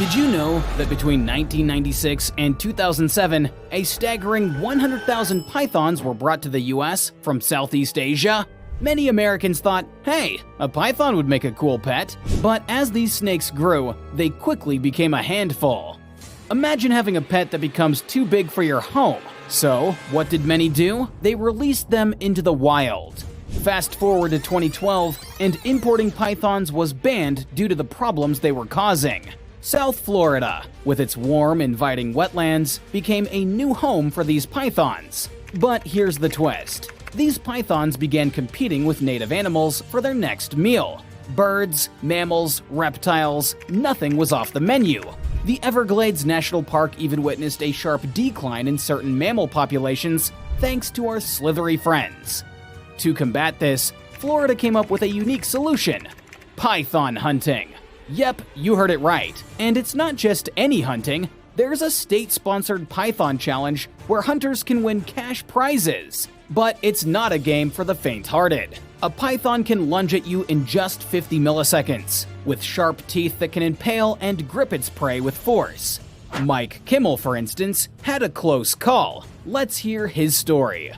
Did you know that between 1996 and 2007, a staggering 100,000 pythons were brought to the US from Southeast Asia? Many Americans thought, hey, a python would make a cool pet. But as these snakes grew, they quickly became a handful. Imagine having a pet that becomes too big for your home. So, what did many do? They released them into the wild. Fast forward to 2012, and importing pythons was banned due to the problems they were causing. South Florida, with its warm, inviting wetlands, became a new home for these pythons. But here's the twist. These pythons began competing with native animals for their next meal. Birds, mammals, reptiles, nothing was off the menu. The Everglades National Park even witnessed a sharp decline in certain mammal populations thanks to our slithery friends. To combat this, Florida came up with a unique solution: python hunting. Yep, you heard it right. And it's not just any hunting. There's a state-sponsored python challenge where hunters can win cash prizes. But it's not a game for the faint-hearted. A python can lunge at you in just 50 milliseconds, with sharp teeth that can impale and grip its prey with force. Mike Kimmel, for instance, had a close call. Let's hear his story.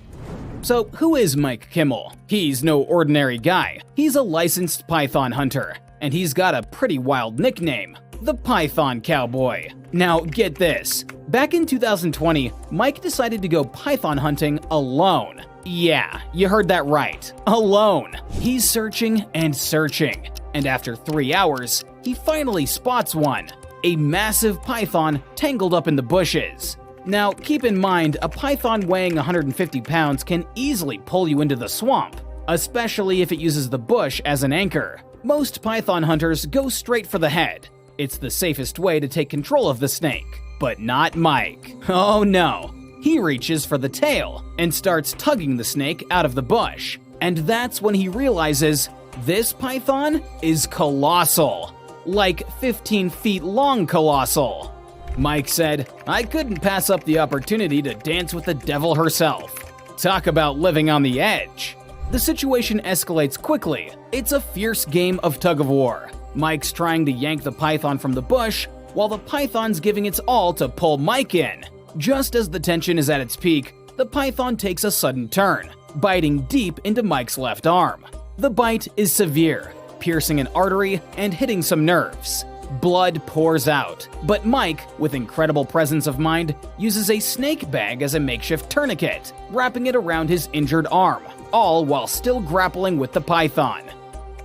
So, who is Mike Kimmel? He's no ordinary guy. He's a licensed python hunter, and he's got a pretty wild nickname: the Python Cowboy. Now, get this. Back in 2020, Mike decided to go python hunting alone. Yeah, you heard that right. Alone. He's searching and searching, and after 3 hours, he finally spots one: a massive python tangled up in the bushes. Now, keep in mind, a python weighing 150 pounds can easily pull you into the swamp, especially if it uses the bush as an anchor. Most python hunters go straight for the head. It's the safest way to take control of the snake. But not Mike. Oh no. He reaches for the tail and starts tugging the snake out of the bush. And that's when he realizes this python is colossal. Like 15 feet long colossal. Mike said, "I couldn't pass up the opportunity to dance with the devil herself." Talk about living on the edge. The situation escalates quickly. It's a fierce game of tug-of-war. Mike's trying to yank the python from the bush, while the python's giving its all to pull Mike in. Just as the tension is at its peak, the python takes a sudden turn, biting deep into Mike's left arm. The bite is severe, piercing an artery and hitting some nerves. Blood pours out, but Mike, with incredible presence of mind, uses a snake bag as a makeshift tourniquet, wrapping it around his injured arm, all while still grappling with the python.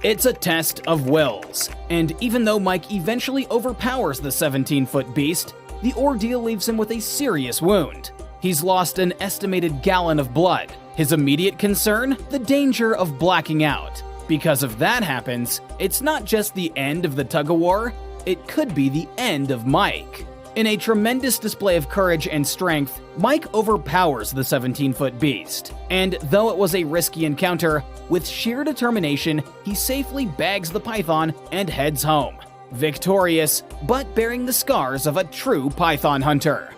It's a test of wills, and even though Mike eventually overpowers the 17-foot beast, the ordeal leaves him with a serious wound. He's lost an estimated gallon of blood. His immediate concern? The danger of blacking out. Because if that happens, it's not just the end of the tug-of-war, it could be the end of Mike. In a tremendous display of courage and strength, Mike overpowers the 17-foot beast. And though it was a risky encounter, with sheer determination, he safely bags the python and heads home. Victorious, but bearing the scars of a true python hunter.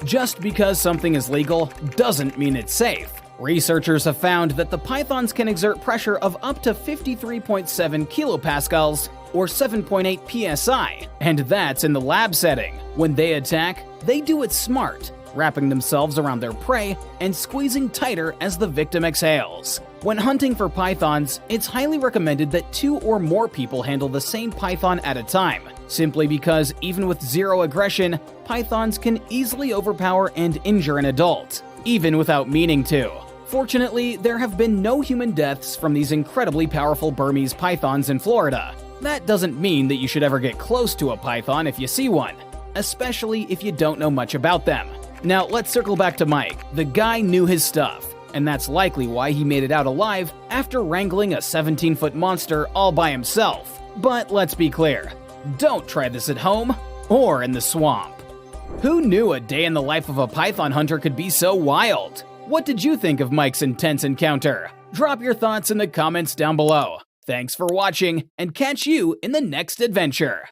Just because something is legal doesn't mean it's safe. Researchers have found that the pythons can exert pressure of up to 53.7 kilopascals or 7.8 psi, and that's in the lab setting. When they attack, they do it smart, wrapping themselves around their prey and squeezing tighter as the victim exhales. When hunting for pythons, it's highly recommended that 2 or more people handle the same python at a time, simply because even with zero aggression, pythons can easily overpower and injure an adult, even without meaning to. Fortunately, there have been no human deaths from these incredibly powerful Burmese pythons in Florida. That doesn't mean that you should ever get close to a python if you see one, especially if you don't know much about them. Now, let's circle back to Mike. The guy knew his stuff, and that's likely why he made it out alive after wrangling a 17-foot monster all by himself. But let's be clear, don't try this at home or in the swamp. Who knew a day in the life of a python hunter could be so wild? What did you think of Mike's intense encounter? Drop your thoughts in the comments down below. Thanks for watching, and catch you in the next adventure.